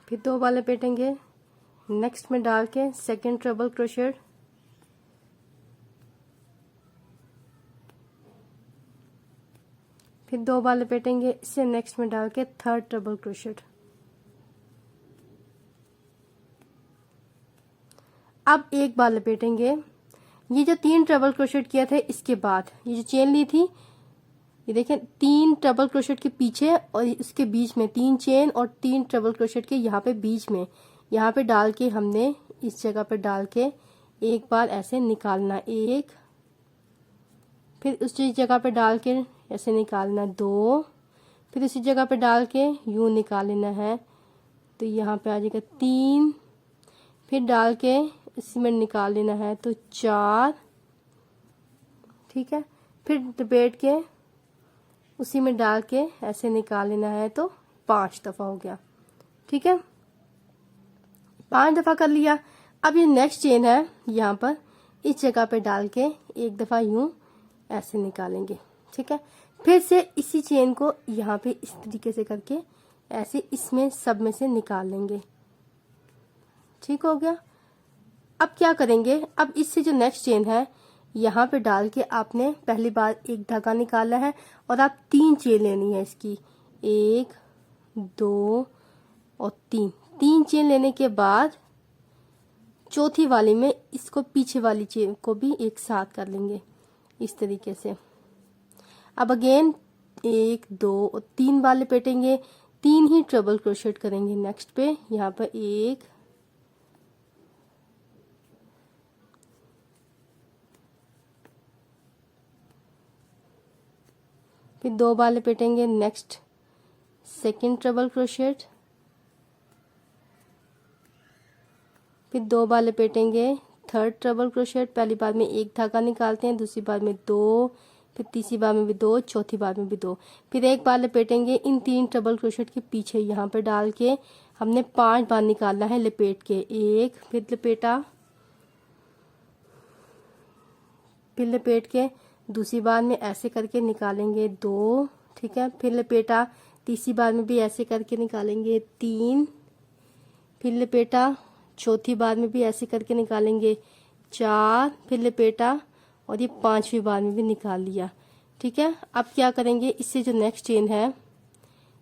फिर 2 बार लपेटेंगे, नेक्स्ट में डाल के सेकेंड ट्रिपल क्रोशेट, फिर 2 बार लपेटेंगे, इससे नेक्स्ट में डाल के थर्ड ट्रिपल क्रोशेट। अब 1 बार लपेटेंगे। ये जो 3 ट्रिपल क्रोशेट किया था इसके बाद ये जो चेन ली थी, ये देखें 3 ट्रिपल क्रोशेट के पीछे और इसके बीच में 3 चेन और 3 ट्रिपल क्रोशेट के यहाँ पे बीच में, यहाँ पे डाल के हमने इस जगह पे डाल के 1 बार ऐसे निकालना, 1, फिर उसी जगह पे डाल के ऐसे निकालना 2, फिर उसी जगह पे डाल के यूं निकाल लेना है, तो यहाँ पे आ जाएगा 3, फिर डाल के इसी में निकाल लेना है तो 4, ठीक है, फिर लपेट के उसी में डाल के ऐसे निकाल लेना है तो 5 दफा हो गया, ठीक है, 5 दफा कर लिया। अब ये नेक्स्ट चेन है, यहाँ पर इस जगह पे डाल के 1 दफा यूं ऐसे निकालेंगे, ठीक है, फिर से इसी चेन को यहाँ पे इस तरीके से करके ऐसे इसमें सब में से निकाल लेंगे, ठीक हो गया। अब क्या करेंगे, अब इससे जो नेक्स्ट चेन है यहाँ पे डाल के आपने पहली बार 1 धागा निकाला है और आप 3 चेन लेनी है इसकी, 1, 2 और 3 चेन लेने के बाद चौथी वाली में इसको पीछे वाली चेन को भी एक साथ कर लेंगे इस तरीके से। अब अगेन 1, 2 और 3 बार लपेटेंगे, 3 ही ट्रिपल क्रोशेट करेंगे नेक्स्ट पे, यहाँ पर 1, फिर 2 बार लपेटेंगे, नेक्स्ट सेकेंड ट्रिपल क्रोशेट, फिर 2 बार लपेटेंगे, थर्ड ट्रिपल क्रोशेट, पहली बार में 1 धागा निकालते हैं, दूसरी बार में 2, फिर तीसरी बार में भी 2, चौथी बार में भी 2, फिर 1 बार लपेटेंगे। इन 3 ट्रिपल क्रोशेट के पीछे यहाँ पे डाल के हमने 5 बार निकालना है लपेट के, 1, फिर लपेटा, फिर लपेट के दूसरी बार में ऐसे करके निकालेंगे 2, ठीक है, फिर लपेटा, तीसरी बार में भी ऐसे करके निकालेंगे 3, फिर लपेटा, चौथी बार में भी ऐसे करके निकालेंगे 4, फिर लपेटा और ये 5वीं बार में भी निकाल लिया, ठीक है। अब क्या करेंगे, इससे जो नेक्स्ट चेन है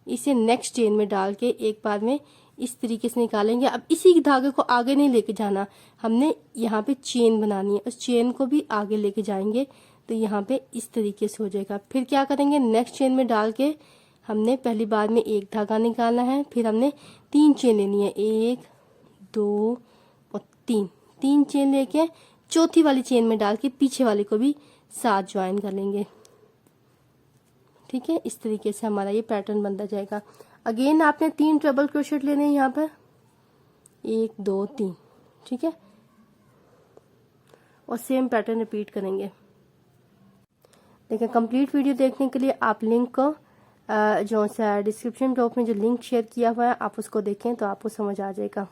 इसे नेक्स्ट चेन में डाल के 1 बार में इस तरीके से निकालेंगे। अब इसी धागे को आगे नहीं लेके जाना, हमने यहाँ पे चेन बनानी है, उस चेन को भी आगे लेके जाएंगे तो यहाँ पे इस तरीके से हो जाएगा। फिर क्या करेंगे, नेक्स्ट चेन में डाल के हमने पहली बार में 1 धागा निकालना है, फिर हमने 3 चेन लेनी है, 1, 2 और 3 चेन लेके चौथी वाली चेन में डाल के पीछे वाले को भी साथ ज्वाइन कर लेंगे, ठीक है। इस तरीके से हमारा ये पैटर्न बनता जाएगा। अगेन आपने 3 ट्रिपल क्रोशेट लेने हैं यहाँ पर, 1, 2, 3, ठीक है, और सेम पैटर्न रिपीट करेंगे। देखिए कंप्लीट वीडियो देखने के लिए आप लिंक को जो सा डिस्क्रिप्शन बॉक्स में जो लिंक शेयर किया हुआ है आप उसको देखें तो आपको समझ आ जाएगा।